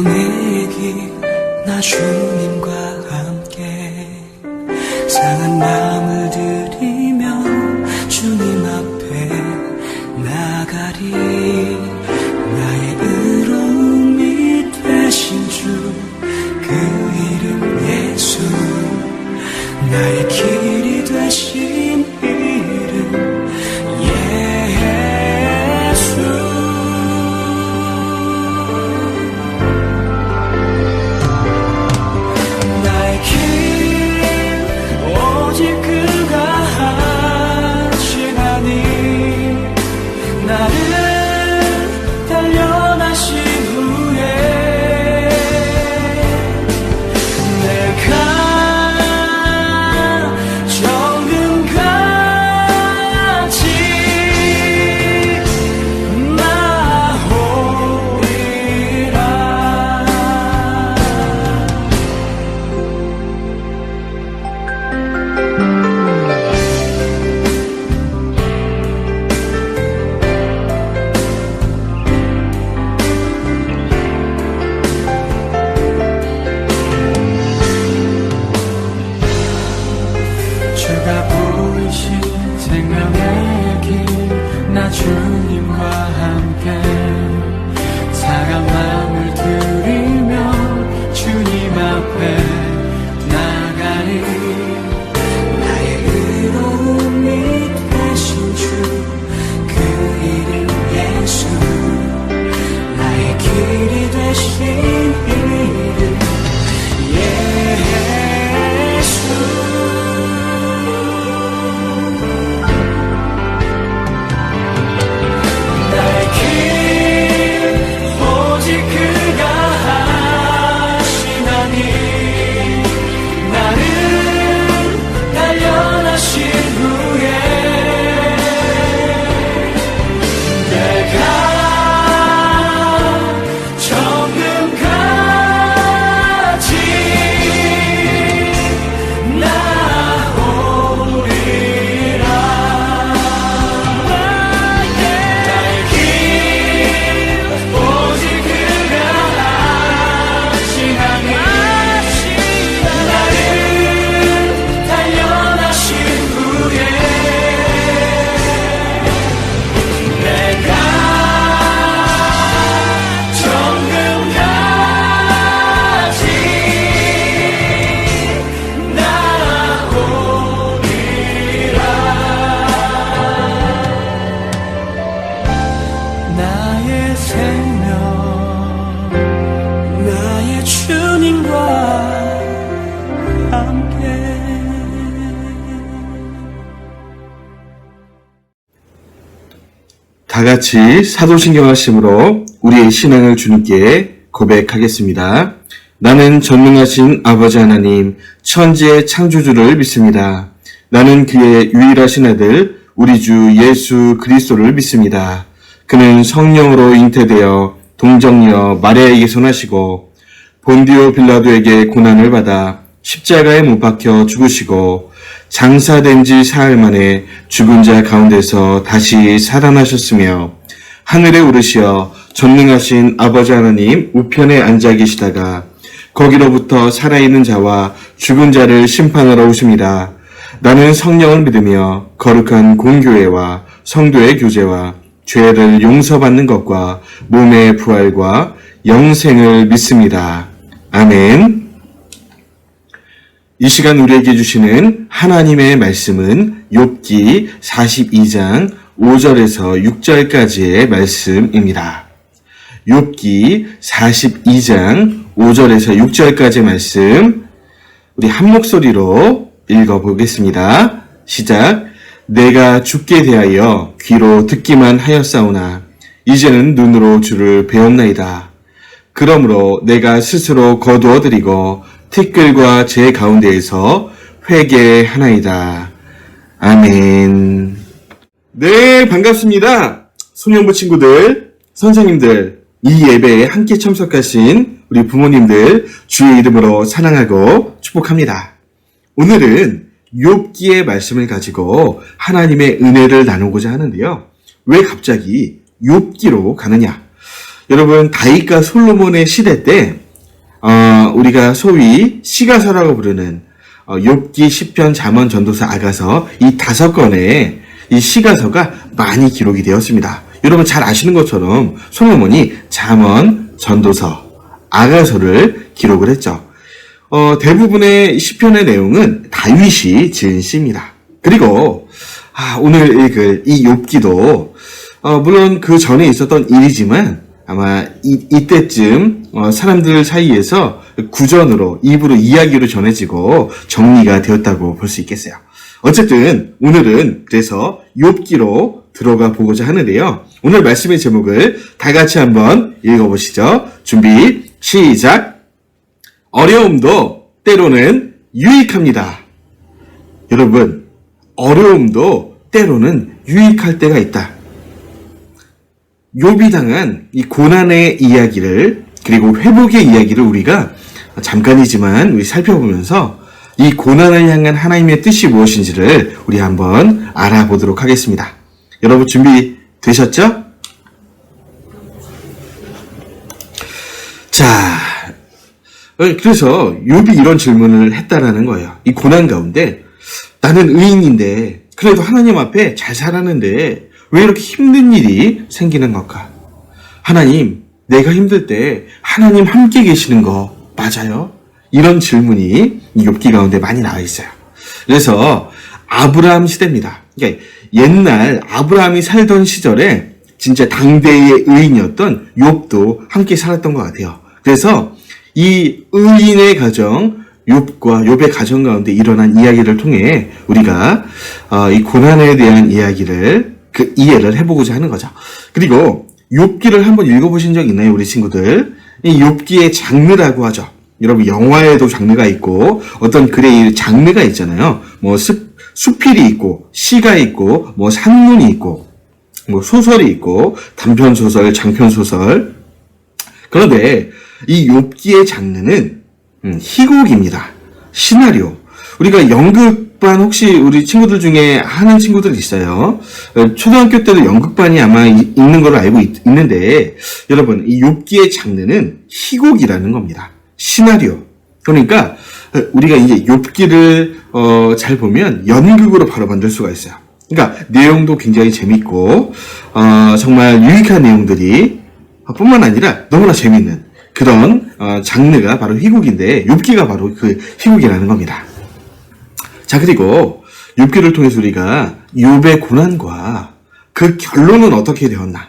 내 길 나 주님과 함께 상한 마음을 들이며 주님 앞에 나가리. 나의 의로움이 되신 주 그 이름 예수, 나의 길이 되신 이름 예수. 나의 길 오직 그가 하시나니 나를 단련하신 후에 주님과 함께 상한 마음을 들이며 주님 앞에 나가리. 나의 의로움이 되신 주 그 이름 예수, 나의 길이 되신 이름 예수. 다 같이 사도신경 하심으로 우리의 신앙을 주님께 고백하겠습니다. 나는 전능하신 아버지 하나님, 천지의 창조주를 믿습니다. 나는 그의 유일하신 아들, 우리 주 예수 그리스도를 믿습니다. 그는 성령으로 잉태되어 동정녀 마리아에게서 나시고 본디오 빌라도에게 고난을 받아 십자가에 못 박혀 죽으시고 장사된 지 사흘 만에 죽은 자 가운데서 다시 살아나셨으며 하늘에 오르시어 전능하신 아버지 하나님 우편에 앉아 계시다가 거기로부터 살아있는 자와 죽은 자를 심판하러 오십니다. 나는 성령을 믿으며 거룩한 공교회와 성도의 교제와 죄를 용서받는 것과 몸의 부활과 영생을 믿습니다. 아멘. 이 시간 우리에게 주시는 하나님의 말씀은 욥기 42장 5절에서 6절까지의 말씀입니다. 욥기 42장 5절에서 6절까지의 말씀 우리 한 목소리로 읽어보겠습니다. 시작. 내가 주께 대하여 귀로 듣기만 하였사오나 이제는 눈으로 주를 배웠나이다. 그러므로 내가 스스로 거두어드리고 티끌과 제 가운데에서 회개하나이다. 아멘. 네, 반갑습니다. 소년부 친구들, 선생님들, 이 예배에 함께 참석하신 우리 부모님들 주의 이름으로 사랑하고 축복합니다. 오늘은 욥기의 말씀을 가지고 하나님의 은혜를 나누고자 하는데요. 왜 갑자기 욥기로 가느냐? 여러분, 다윗과 솔로몬의 시대 때, 우리가 소위 시가서라고 부르는, 욥기, 시편, 잠언, 전도서, 아가서, 이 5권의 이 시가서가 많이 기록이 되었습니다. 여러분 잘 아시는 것처럼 솔로몬이 잠언, 전도서, 아가서를 기록을 했죠. 대부분의 시편의 내용은 다윗이 지은 시입니다. 그리고 오늘 읽을 이 욥기도 물론 그 전에 있었던 일이지만 아마 이때쯤 사람들 사이에서 구전으로 입으로 이야기로 전해지고 정리가 되었다고 볼 수 있겠어요. 어쨌든 오늘은 그래서 욥기로 들어가 보고자 하는데요. 오늘 말씀의 제목을 다 같이 한번 읽어보시죠. 준비 시작. 어려움도 때로는 유익합니다. 여러분, 어려움도 때로는 유익할 때가 있다. 욥이 당한 이 고난의 이야기를 그리고 회복의 이야기를 우리가 잠깐이지만 우리 살펴보면서 이 고난을 향한 하나님의 뜻이 무엇인지를 우리 한번 알아보도록 하겠습니다. 여러분 준비되셨죠? 자, 그래서 욥이 이런 질문을 했다라는 거예요. 이 고난 가운데 나는 의인인데 그래도 하나님 앞에 잘 살았는데 왜 이렇게 힘든 일이 생기는 걸까? 하나님, 내가 힘들 때 하나님 함께 계시는 거 맞아요? 이런 질문이 이 욥기 가운데 많이 나와 있어요. 그래서 아브라함 시대입니다. 그러니까 옛날 아브라함이 살던 시절에 진짜 당대의 의인이었던 욥도 함께 살았던 것 같아요. 그래서 이 의인의 가정, 욥의 가정 가운데 일어난 이야기를 통해 우리가 이 고난에 대한 이야기를 이해를 해보고자 하는 거죠. 그리고 욥기를 한번 읽어보신 적 있나요, 우리 친구들? 이 욥기의 장르라고 하죠. 여러분 영화에도 장르가 있고 어떤 글의 장르가 있잖아요. 뭐 수필이 있고 시가 있고 뭐 산문이 있고 뭐 소설이 있고 단편 소설, 장편 소설. 그런데 이 욥기의 장르는 희곡입니다. 시나리오. 우리가 연극반 혹시 우리 친구들 중에 하는 친구들 있어요. 초등학교 때도 연극반이 아마 있는 걸로 알고 있는데 여러분 이 욥기의 장르는 희곡이라는 겁니다. 시나리오. 그러니까 우리가 이제 욥기를 잘 보면 연극으로 바로 만들 수가 있어요. 그러니까 내용도 굉장히 재밌고 정말 유익한 내용들이 뿐만 아니라 너무나 재밌는 그런 장르가 바로 희곡인데 욥기가 바로 그 희곡이라는 겁니다. 자, 그리고 욥기를 통해서 우리가 욥의 고난과 그 결론은 어떻게 되었나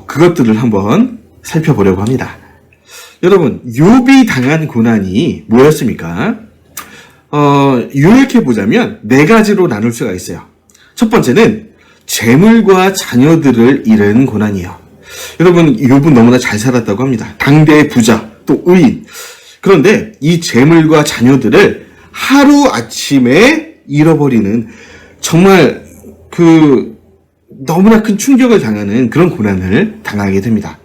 그것들을 한번 살펴보려고 합니다. 여러분, 욥이 당한 고난이 뭐였습니까? 요약해 보자면 4가지로 나눌 수가 있어요. 첫 번째는 재물과 자녀들을 잃은 고난이에요. 여러분, 욥은 너무나 잘 살았다고 합니다. 당대의 부자, 또 의인. 그런데 이 재물과 자녀들을 하루아침에 잃어버리는 정말 너무나 큰 충격을 당하는 그런 고난을 당하게 됩니다.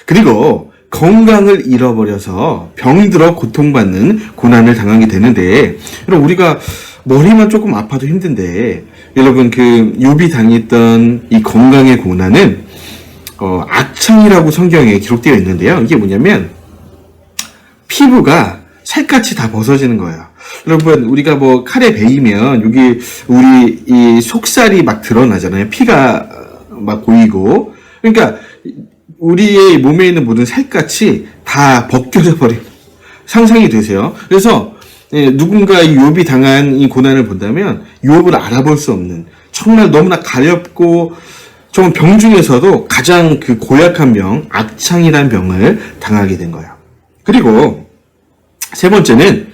그리고 건강을 잃어버려서 병이 들어 고통받는 고난을 당하게 되는데, 여러분 우리가 머리만 조금 아파도 힘든데, 여러분 욥이 당했던 이 건강의 고난은 악창이라고 성경에 기록되어 있는데요. 이게 뭐냐면 피부가 살갗이 다 벗어지는 거예요. 여러분 우리가 뭐 칼에 베이면 여기 우리 이 속살이 막 드러나잖아요. 피가 막 보이고. 그러니까 우리의 몸에 있는 모든 살갗이 다 벗겨져 버린 상상이 되세요. 그래서 누군가 이 욥이 당한 이 고난을 본다면 욥을 알아볼 수 없는 정말 너무나 가렵고 정말 병 중에서도 가장 고약한 병, 악창이라는 병을 당하게 된 거예요. 그리고 세 번째는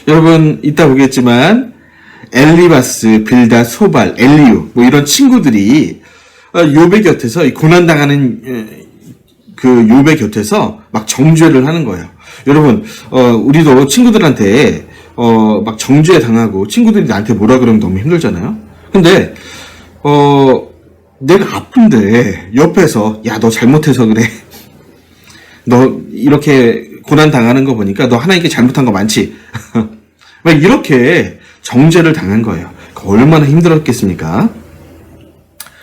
여러분 이따 보겠지만 엘리바스, 빌닷, 소발, 엘리우 뭐 이런 친구들이 욥의 곁에서 이 고난 당하는 욥의 곁에서 막 정죄를 하는 거예요. 여러분, 우리도 친구들한테, 막 정죄 당하고 친구들이 나한테 뭐라 그러면 너무 힘들잖아요? 근데, 내가 아픈데 옆에서, 야, 너 잘못해서 그래. 너 이렇게 고난 당하는 거 보니까 너 하나님께 잘못한 거 많지? 막 이렇게 정죄를 당한 거예요. 얼마나 힘들었겠습니까?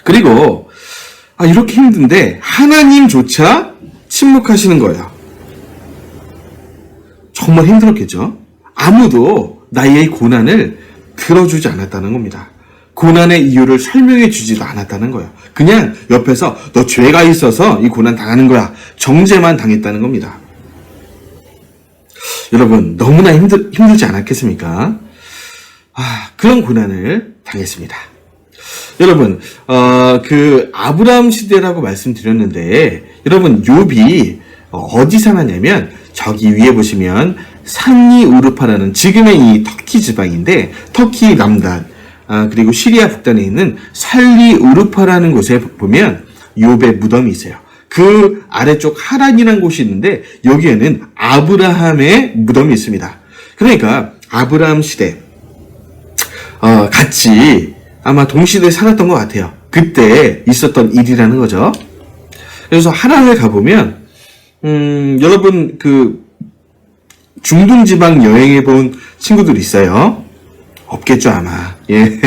그리고, 이렇게 힘든데 하나님조차 침묵하시는 거예요. 정말 힘들었겠죠? 아무도 나의 고난을 들어주지 않았다는 겁니다. 고난의 이유를 설명해 주지도 않았다는 거예요. 그냥 옆에서 너 죄가 있어서 이 고난 당하는 거야. 정죄만 당했다는 겁니다. 여러분, 너무나 힘들지 않았겠습니까? 그런 고난을 당했습니다. 여러분, 그 아브라함 시대라고 말씀드렸는데, 여러분, 욥이 어디 사느냐면, 저기 위에 보시면 산리 우르파라는 지금의 이 터키 지방인데, 터키 남단, 그리고 시리아 북단에 있는 살리 우르파라는 곳에 보면 욥의 무덤이 있어요. 그 아래쪽 하란이라는 곳이 있는데 여기에는 아브라함의 무덤이 있습니다. 그러니까 아브라함 시대 같이 아마 동시대에 살았던 것 같아요. 그때 있었던 일이라는 거죠. 그래서 하란을 가보면 여러분 그 중동 지방 여행해 본 친구들 있어요? 없겠죠 아마. 예.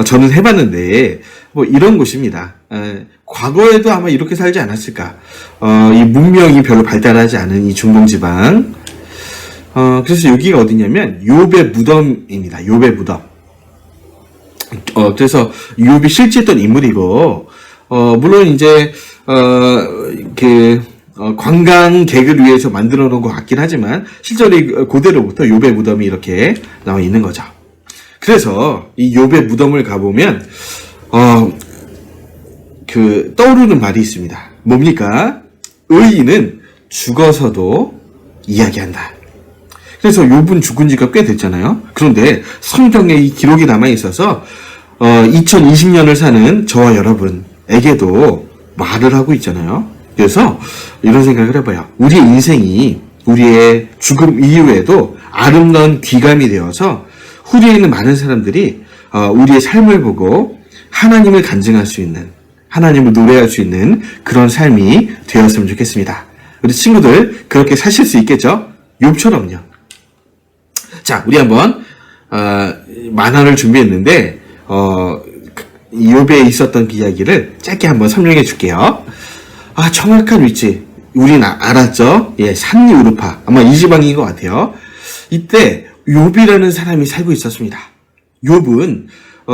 저는 해봤는데 뭐 이런 곳입니다. 과거에도 아마 이렇게 살지 않았을까. 이 문명이 별로 발달하지 않은 이 중동 지방. 그래서 여기가 어디냐면 욥의 무덤입니다. 욥의 무덤. 그래서 욥이 실제 했던 인물이고 물론 이제 관광객을 위해서 만들어 놓은 것 같긴 하지만 실제로 그대로부터 욥의 무덤이 이렇게 나와 있는 거죠. 그래서 이 욥의 무덤을 가보면 떠오르는 말이 있습니다. 뭡니까? 의인은 죽어서도 이야기한다. 그래서 욥은 죽은 지가 꽤 됐잖아요. 그런데 성경에 이 기록이 남아 있어서 2020년을 사는 저와 여러분에게도 말을 하고 있잖아요. 그래서 이런 생각을 해봐요. 우리의 인생이 우리의 죽음 이후에도 아름다운 귀감이 되어서 후대에 있는 많은 사람들이 우리의 삶을 보고 하나님을 간증할 수 있는, 하나님을 노래할 수 있는 그런 삶이 되었으면 좋겠습니다. 우리 친구들 그렇게 사실 수 있겠죠? 욥처럼요. 자, 우리 한번 만화를 준비했는데 욥에 있었던 그 이야기를 짧게 한번 설명해 줄게요. 정확한 위치 우린 알았죠? 예, 산리 우르파 아마 이 지방인 것 같아요. 이때 욥이라는 사람이 살고 있었습니다. 욥은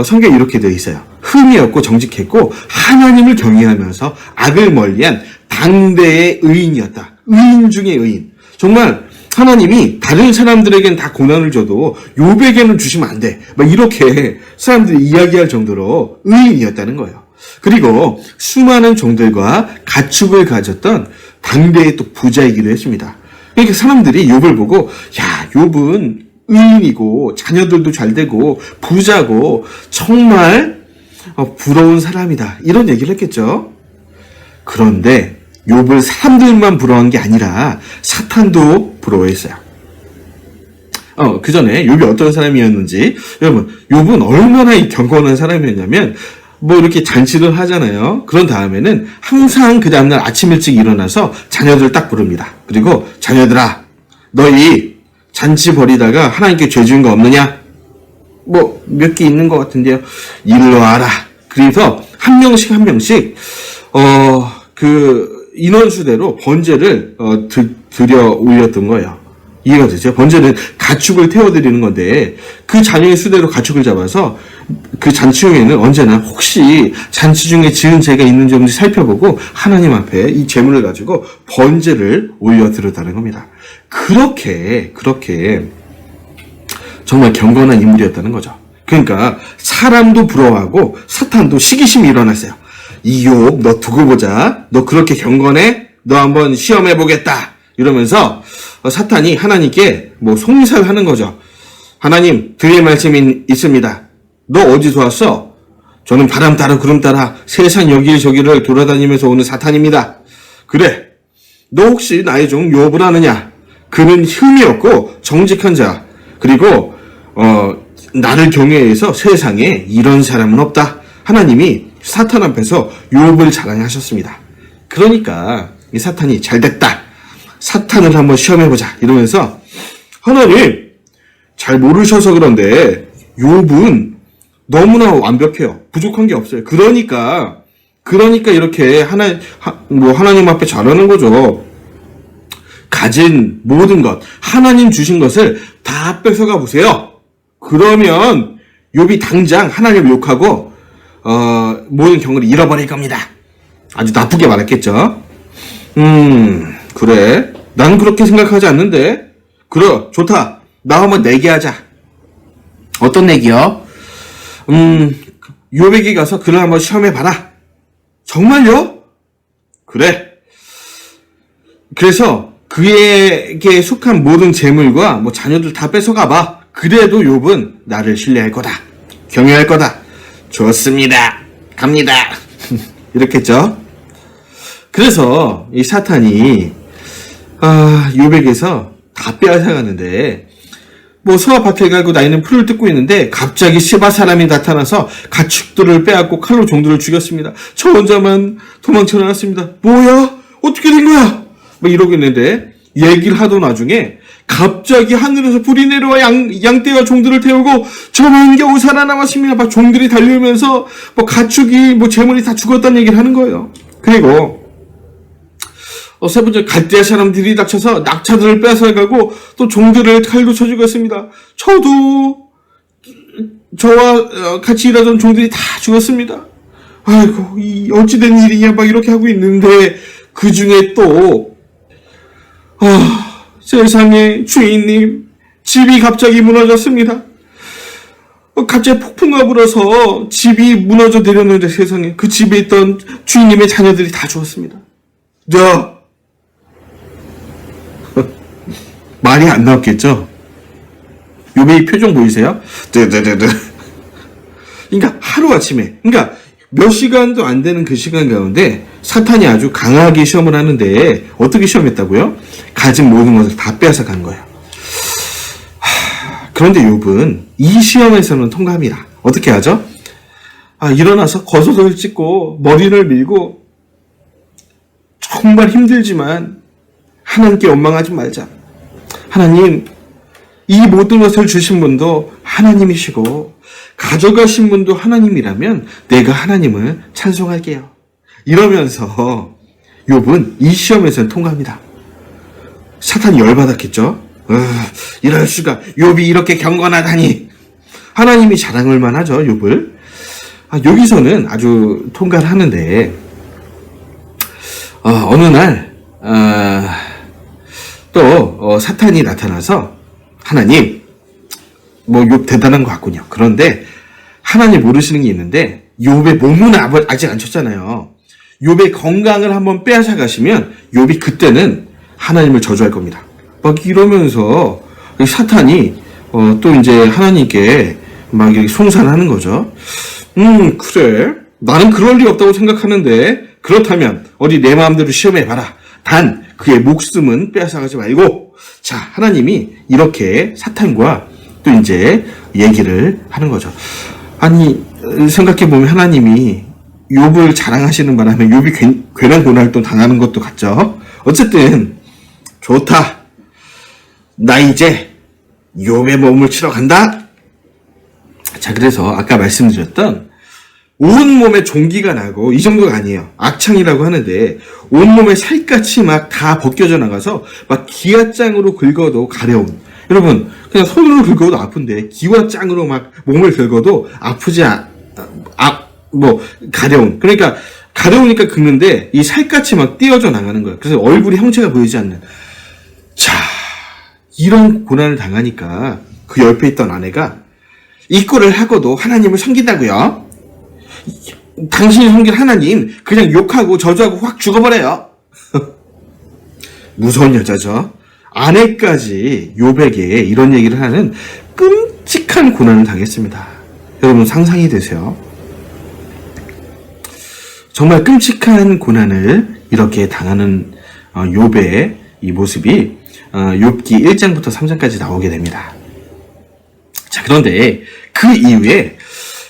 성경에 이렇게 되어 있어요. 흠이 없고 정직했고 하나님을 경외하면서 악을 멀리한 당대의 의인이었다. 의인 중에 의인. 정말 하나님이 다른 사람들에게는 다 고난을 줘도 욥에게는 주시면 안 돼. 막 이렇게 사람들이 이야기할 정도로 의인이었다는 거예요. 그리고 수많은 종들과 가축을 가졌던 당대의 또 부자이기도 했습니다. 그러니까 사람들이 욥을 보고 야, 욥은 의인이고 자녀들도 잘 되고 부자고 정말 부러운 사람이다. 이런 얘기를 했겠죠. 그런데 욥을 사람들만 부러워한 게 아니라 사탄도 부러워했어요. 그 전에 욥이 어떤 사람이었는지 여러분, 욥은 얼마나 경건한 사람이었냐면 뭐 이렇게 잔치를 하잖아요. 그런 다음에는 항상 그 다음날 아침 일찍 일어나서 자녀들 딱 부릅니다. 그리고 자녀들아, 너희 잔치 벌이다가 하나님께 죄 지은 거 없느냐? 뭐 몇 개 있는 것 같은데요. 일로 와라. 그래서 한 명씩 그 인원수대로 번제를 드려 올렸던 거예요. 이해가 되죠? 번제는 가축을 태워드리는 건데 그 자녀의 수대로 가축을 잡아서 그 잔치 후에는 언제나 혹시 잔치 중에 지은 죄가 있는지 없는지 살펴보고 하나님 앞에 이 재물을 가지고 번제를 올려드렸다는 겁니다. 그렇게 정말 경건한 인물이었다는 거죠. 그러니까 사람도 부러워하고 사탄도 시기심이 일어났어요. 이 욥 너 두고 보자. 너 그렇게 경건해? 너 한번 시험해보겠다. 이러면서 사탄이 하나님께 뭐 송사하는 거죠. 하나님, 드릴 말씀이 있습니다. 너 어디서 왔어? 저는 바람 따라 구름 따라 세상 여기저기를 돌아다니면서 오는 사탄입니다. 그래, 너 혹시 나의 종 욥을 아느냐? 그는 흠이 없고 정직한 자, 그리고 나를 경외해서 세상에 이런 사람은 없다. 하나님이 사탄 앞에서 욥을 자랑하셨습니다. 그러니까 이 사탄이 잘됐다. 사탄을 한번 시험해보자. 이러면서 하나님, 잘 모르셔서 그런데 욥은 너무나 완벽해요. 부족한 게 없어요. 그러니까 그러니까 이렇게 하나님 앞에 잘하는 거죠. 가진 모든 것, 하나님 주신 것을 다 뺏어가 보세요. 그러면 욥이 당장 하나님을 욕하고 모든 경우를 잃어버릴 겁니다. 아주 나쁘게 말했겠죠. 그래. 난 그렇게 생각하지 않는데. 그래, 좋다. 나 한번 내기하자. 어떤 내기요? 욥에게 가서 그를 한번 시험해봐라. 정말요? 그래. 그래서 그에게 속한 모든 재물과 자녀들 다 뺏어가봐. 그래도 욥은 나를 신뢰할 거다. 경외할 거다. 좋습니다. 갑니다. 이렇게 했죠. 그래서 이 사탄이 욥에게서 다 빼앗아가는데 소아밭에 가고 나 있는 풀을 뜯고 있는데 갑자기 시바 사람이 나타나서 가축들을 빼앗고 칼로 종들을 죽였습니다. 저 혼자만 도망쳐 나왔습니다. 뭐야? 어떻게 된 거야? 이러고 있는데 얘기를 하던 와중에 갑자기 하늘에서 불이 내려와 양떼와 종들을 태우고 저만 겨우 살아남았습니다. 종들이 달려오면서 가축이 재물이 다 죽었다는 얘기를 하는 거예요. 그리고 세 번째 갈대아 사람들이 닥쳐서 낙차들을 뺏어가고 또 종들을 칼로 쳐 죽였습니다. 저와 같이 일하던 종들이 다 죽었습니다. 아이고 어찌된 일이냐 이렇게 하고 있는데 그 중에 또 세상에 주인님 집이 갑자기 무너졌습니다. 갑자기 폭풍과 불어서 집이 무너져 내렸는데 세상에 그 집에 있던 주인님의 자녀들이 다 죽었습니다. 말이 안 나왔겠죠? 욥의 표정 보이세요? 그러니까 하루아침에, 몇 시간도 안 되는 그 시간 가운데 사탄이 아주 강하게 시험을 하는데 어떻게 시험했다고요? 가진 모든 것을 다 빼앗아 간 거예요. 그런데 욥은 이 시험에서는 통과합니다. 어떻게 하죠? 일어나서 겉옷을 찢고 머리를 밀고 정말 힘들지만 하나님께 원망하지 말자. 하나님, 이 모든 것을 주신 분도 하나님이시고 가져가신 분도 하나님이라면 내가 하나님을 찬송할게요. 이러면서 욥은 이 시험에서는 통과합니다. 사탄이 열받았겠죠? 이럴 수가, 욥이 이렇게 경건하다니. 하나님이 자랑을 만하죠, 욥을. 여기서는 아주 통과를 하는데 어느 날 또 사탄이 나타나서 하나님, 욥 대단한 것 같군요. 그런데 하나님 모르시는 게 있는데 욥의 몸은 아직 안 쳤잖아요. 욥의 건강을 한번 빼앗아 가시면 욥이 그때는 하나님을 저주할 겁니다. 이러면서 사탄이 또 이제 하나님께 이렇게 송산하는 거죠. 그래. 나는 그럴 리 없다고 생각하는데 그렇다면 어디 내 마음대로 시험해봐라. 단 그의 목숨은 빼앗아가지 말고. 자, 하나님이 이렇게 사탄과 또 이제 얘기를 하는 거죠. 아니, 생각해보면 하나님이 욥을 자랑하시는 바람에 욥이 괜한 고난을 또 당하는 것도 같죠. 어쨌든 좋다. 나 이제 욥의 몸을 치러 간다. 자, 그래서 아까 말씀드렸던 온몸에 종기가 나고 이 정도가 아니에요. 악창이라고 하는데 온몸에 살갗이 다 벗겨져 나가서 기와장으로 긁어도 가려움. 여러분, 그냥 손으로 긁어도 아픈데 기와장으로 몸을 긁어도 아프지 가려움. 그러니까 가려우니까 긁는데 이 살갗이 띄어져 나가는 거예요. 그래서 얼굴이 형체가 보이지 않는. 자, 이런 고난을 당하니까 그 옆에 있던 아내가 이 꼴을 하고도 하나님을 섬긴다고요? 당신이 섬긴 하나님 그냥 욕하고 저주하고 확 죽어버려요. 무서운 여자죠. 아내까지 욥에게 이런 얘기를 하는 끔찍한 고난을 당했습니다. 여러분 상상이 되세요? 정말 끔찍한 고난을 이렇게 당하는 욥의 이 모습이 욥기 1장부터 3장까지 나오게 됩니다. 자, 그런데 그 이후에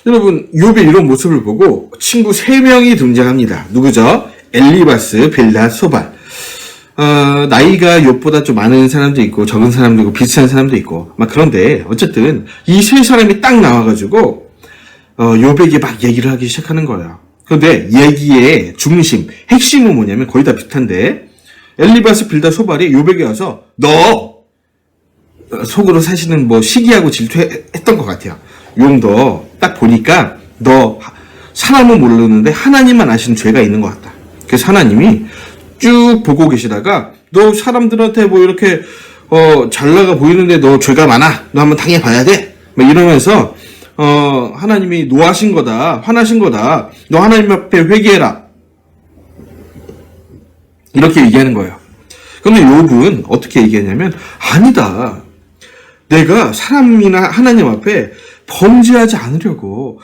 여러분 욥의 이런 모습을 보고 친구 3명이 등장합니다. 누구죠? 엘리바스, 빌닷, 소발. 나이가 욥보다 좀 많은 사람도 있고 적은 사람도 있고 비슷한 사람도 있고 그런데 어쨌든 이 세 사람이 딱 나와가지고 욥에게 얘기를 하기 시작하는 거예요. 그런데 얘기의 중심, 핵심은 뭐냐면 거의 다 비슷한데 엘리바스 빌다 소발이 욥에게 와서 너 속으로 사실은 뭐 시기하고 질투했던 것 같아요. 욥도 딱 보니까 너 사람은 모르는데 하나님만 아시는 죄가 있는 것 같다. 그래서 하나님이 쭉 보고 계시다가 너 사람들한테 뭐 이렇게 잘 나가 보이는데 너 죄가 많아. 너 한번 당해봐야 돼. 막 이러면서 하나님이 노하신 거다. 화나신 거다. 너 하나님 앞에 회개해라. 이렇게 얘기하는 거예요. 그런데 욥은 어떻게 얘기하냐면 아니다. 내가 사람이나 하나님 앞에 범죄하지 않으려고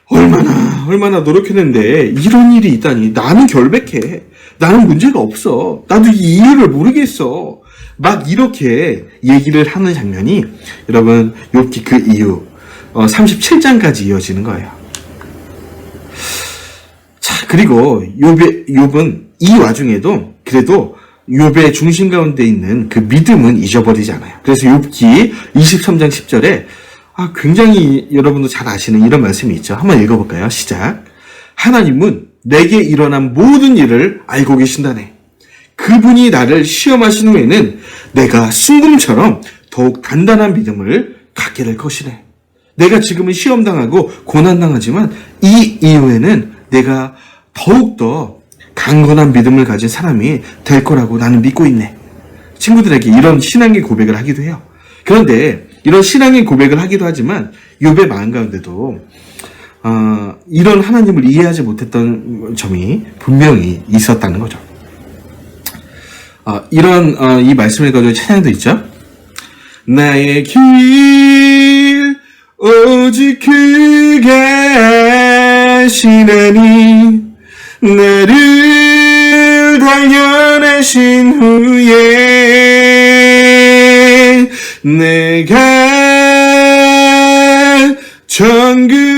얼마나 노력했는데 이런 일이 있다니. 나는 결백해. 나는 문제가 없어. 나도 이 이유를 모르겠어. 막 이렇게 얘기를 하는 장면이 여러분 욥기 그 이후 37장까지 이어지는 거예요. 자, 그리고 욥은 이 와중에도 그래도 욥의 중심 가운데 있는 그 믿음은 잊어버리지 않아요. 그래서 욥기 23장 10절에 굉장히 여러분도 잘 아시는 이런 말씀이 있죠. 한번 읽어볼까요? 시작. 하나님은 내게 일어난 모든 일을 알고 계신다네. 그분이 나를 시험하신 후에는 내가 순금처럼 더욱 단단한 믿음을 갖게 될 것이네. 내가 지금은 시험당하고 고난당하지만 이 이후에는 내가 더욱더 강건한 믿음을 가진 사람이 될 거라고 나는 믿고 있네. 친구들에게 이런 신앙의 고백을 하기도 해요. 그런데 이런 신앙의 고백을 하기도 하지만 욥의 마음 가운데도 이런 하나님을 이해하지 못했던 점이 분명히 있었다는 거죠. 이런 이 말씀을 가지고 찬양도 있죠. 나의 길 오직 그가 시나니 나를 단련하신 후에 내가 정금같이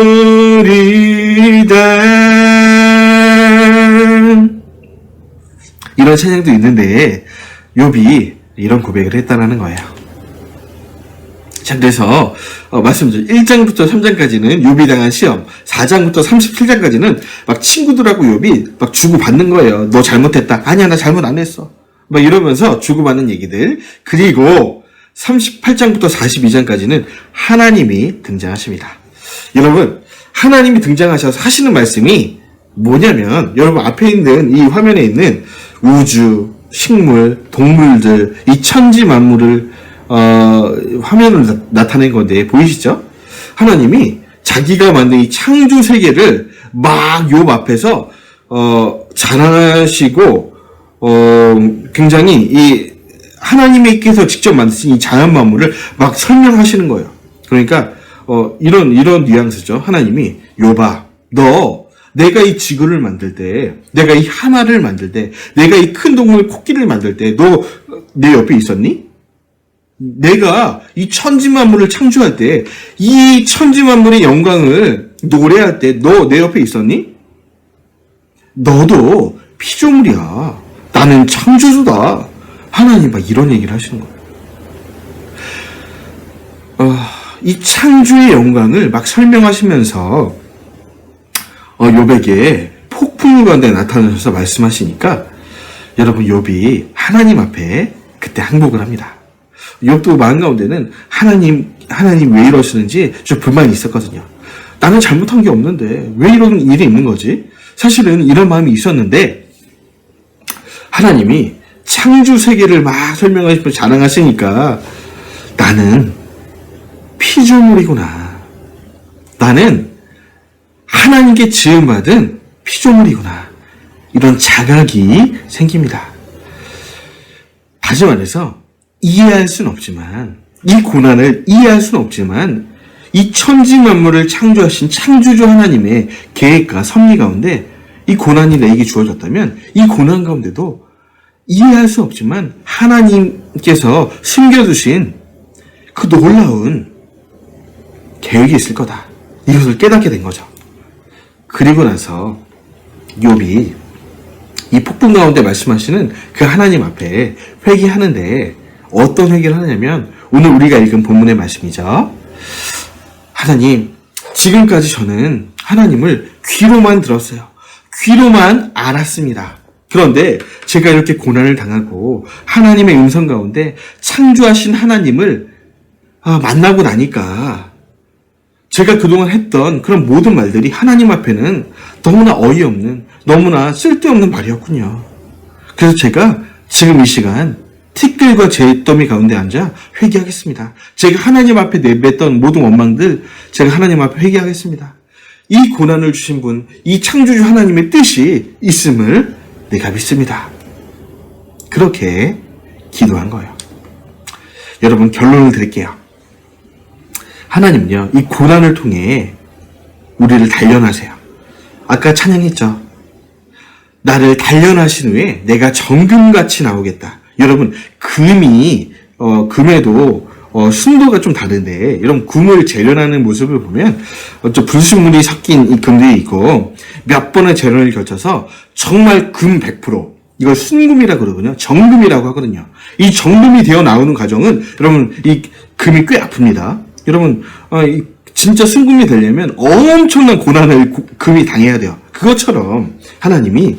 나오리다. 이런 찬양도 있는데 욥이 이런 고백을 했다는 거예요. 자, 그래서 말씀드린 1장부터 3장까지는 욥이 당한 시험, 4장부터 37장까지는 막 친구들하고 욥이 막 주고받는 거예요. 너 잘못했다. 아니야, 나 잘못 안 했어. 막 이러면서 주고받는 얘기들. 그리고 38장부터 42장까지는 하나님이 등장하십니다. 여러분, 하나님이 등장하셔서 하시는 말씀이 뭐냐면, 여러분 앞에 있는 이 화면에 있는 우주, 식물, 동물들, 이 천지 만물을 화면으로 나타낸 건데 보이시죠? 하나님이 자기가 만든 이 창조 세계를 막 욥 앞에서 자랑하시고 굉장히 이 하나님께서 직접 만드신 이 자연 만물을 막 설명하시는 거예요. 그러니까 이런 뉘앙스죠. 하나님이 욥아, 너 내가 이 지구를 만들 때, 내가 이 하나를 만들 때, 내가 이 큰 동물 코끼리를 만들 때, 너 내 옆에 있었니? 내가 이 천지만물을 창조할 때, 이 천지만물의 영광을 노래할 때, 너 내 옆에 있었니? 너도 피조물이야. 나는 창조주다. 하나님 막 이런 얘기를 하시는 거예요. 이 창조의 영광을 막 설명하시면서 욥에게 폭풍 가운데 나타나셔서 말씀하시니까 여러분 욥이 하나님 앞에 그때 항복을 합니다. 욥도 마음 가운데는 하나님 왜 이러시는지 좀 불만이 있었거든요. 나는 잘못한 게 없는데 왜 이런 일이 있는 거지? 사실은 이런 마음이 있었는데 하나님이 창조 세계를 막 설명하시면서 자랑하시니까 나는 피조물이구나. 나는 하나님께 지음받은 피조물이구나. 이런 자각이 생깁니다. 다시 말해서 이해할 수는 없지만, 이 고난을 이해할 수는 없지만 이 천지 만물을 창조하신 창조주 하나님의 계획과 섭리 가운데 이 고난이 내게 주어졌다면 이 고난 가운데도 이해할 수 없지만 하나님께서 숨겨두신 그 놀라운 계획이 있을 거다. 이것을 깨닫게 된 거죠. 그리고 나서 욥이 이 폭풍 가운데 말씀하시는 그 하나님 앞에 회개하는데 어떤 회개를 하냐면 오늘 우리가 읽은 본문의 말씀이죠. 하나님, 지금까지 저는 하나님을 귀로만 들었어요. 귀로만 알았습니다. 그런데 제가 이렇게 고난을 당하고 하나님의 음성 가운데 창조하신 하나님을 만나고 나니까 제가 그동안 했던 그런 모든 말들이 하나님 앞에는 너무나 어이없는, 너무나 쓸데없는 말이었군요. 그래서 제가 지금 이 시간 티끌과 잿더미 가운데 앉아 회개하겠습니다. 제가 하나님 앞에 내뱉던 모든 원망들 제가 하나님 앞에 회개하겠습니다. 이 고난을 주신 분, 이 창조주 하나님의 뜻이 있음을 내가 믿습니다. 그렇게 기도한 거예요. 여러분, 결론을 드릴게요. 하나님은요, 이 고난을 통해 우리를 단련하세요. 아까 찬양했죠. 나를 단련하신 후에 내가 정금같이 나오겠다. 여러분, 금에도 순도가 좀 다른데, 여러분, 금을 재련하는 모습을 보면 좀 불순물이 섞인 이 금들이 있고 몇 번의 재련을 거쳐서 정말 금 100%, 이걸 순금이라고 그러거든요. 정금이라고 하거든요. 이 정금이 되어 나오는 과정은 여러분, 이 금이 꽤 아픕니다. 여러분, 진짜 순금이 되려면 엄청난 고난을 금이 당해야 돼요. 그것처럼 하나님이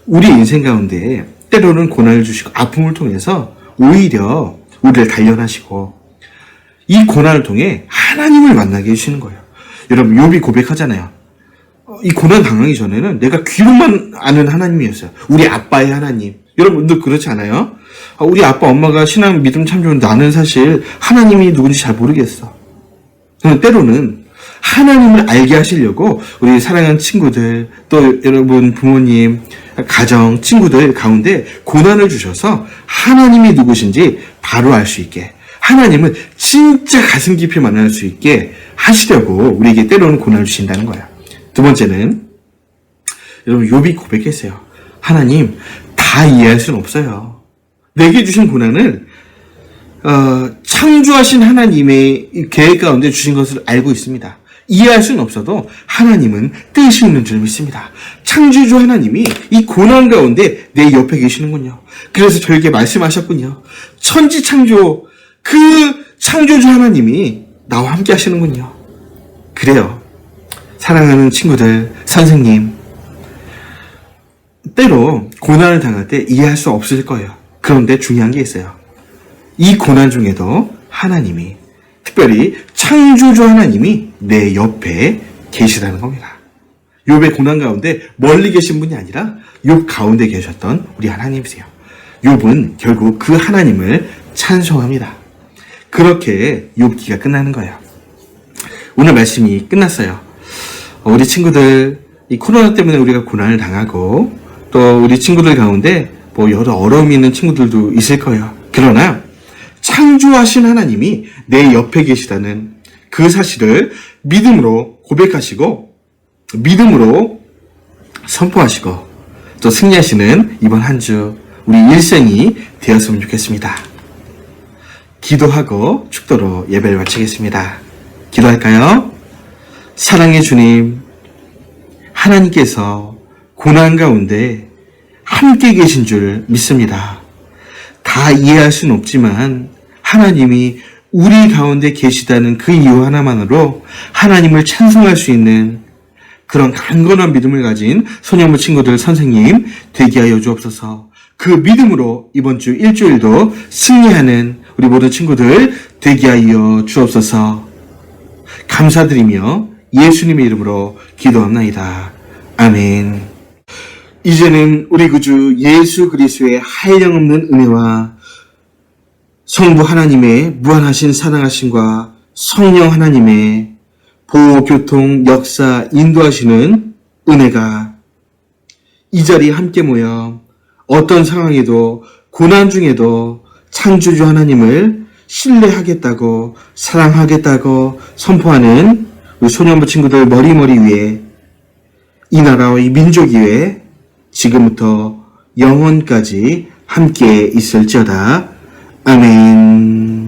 우리 인생 가운데 때로는 고난을 주시고 아픔을 통해서 오히려 우리를 단련하시고 이 고난을 통해 하나님을 만나게 해주시는 거예요. 여러분, 욥이 고백하잖아요. 이 고난 당하기 전에는 내가 귀로만 아는 하나님이었어요. 우리 아빠의 하나님. 여러분들 그렇지 않아요? 우리 아빠 엄마가 신앙 믿음 참 좋은데 나는 사실 하나님이 누군지 잘 모르겠어. 때로는 하나님을 알게 하시려고 우리 사랑하는 친구들, 또 여러분 부모님, 가정, 친구들 가운데 고난을 주셔서 하나님이 누구신지 바로 알 수 있게, 하나님을 진짜 가슴 깊이 만날 수 있게 하시려고 우리에게 때로는 고난을 주신다는 거예요. 두 번째는 여러분, 욥이 고백했어요. 하나님, 다 이해할 수는 없어요. 내게 주신 고난을 창조하신 하나님의 계획 가운데 주신 것을 알고 있습니다. 이해할 수는 없어도 하나님은 뜻이 있는 줄 믿습니다. 창조주 하나님이 이 고난 가운데 내 옆에 계시는군요. 그래서 저에게 말씀하셨군요. 천지창조, 그 창조주 하나님이 나와 함께 하시는군요. 그래요. 사랑하는 친구들, 선생님, 때로 고난을 당할 때 이해할 수 없을 거예요. 그런데 중요한 게 있어요. 이 고난 중에도 하나님이, 특별히 창조주 하나님이 내 옆에 계시다는 겁니다. 욥의 고난 가운데 멀리 계신 분이 아니라 욥 가운데 계셨던 우리 하나님이세요. 욥은 결국 그 하나님을 찬송합니다. 그렇게 욥기가 끝나는 거예요. 오늘 말씀이 끝났어요. 우리 친구들, 이 코로나 때문에 우리가 고난을 당하고 또 우리 친구들 가운데 여러 어려움이 있는 친구들도 있을 거예요. 그러나 창조하신 하나님이 내 옆에 계시다는 그 사실을 믿음으로 고백하시고 믿음으로 선포하시고 또 승리하시는 이번 한 주 우리 일생이 되었으면 좋겠습니다. 기도하고 축도로 예배를 마치겠습니다. 기도할까요? 사랑의 주님, 하나님께서 고난 가운데 함께 계신 줄 믿습니다. 다 이해할 수는 없지만 하나님이 우리 가운데 계시다는 그 이유 하나만으로 하나님을 찬송할 수 있는 그런 강건한 믿음을 가진 소년부 친구들, 선생님 되게 하여 주옵소서. 그 믿음으로 이번 주 일주일도 승리하는 우리 모든 친구들 되게 하여 주옵소서. 감사드리며 예수님의 이름으로 기도합나이다. 아멘. 이제는 우리 구주 예수 그리스도의 한량없는 은혜와 성부 하나님의 무한하신 사랑하심과 성령 하나님의 보호, 교통, 역사, 인도하시는 은혜가 이 자리에 함께 모여 어떤 상황에도 고난 중에도 창조주 하나님을 신뢰하겠다고 사랑하겠다고 선포하는 우리 소년부 친구들 머리 위에 이 나라와 이 민족 위에 지금부터 영원까지 함께 있을지어다. 아멘.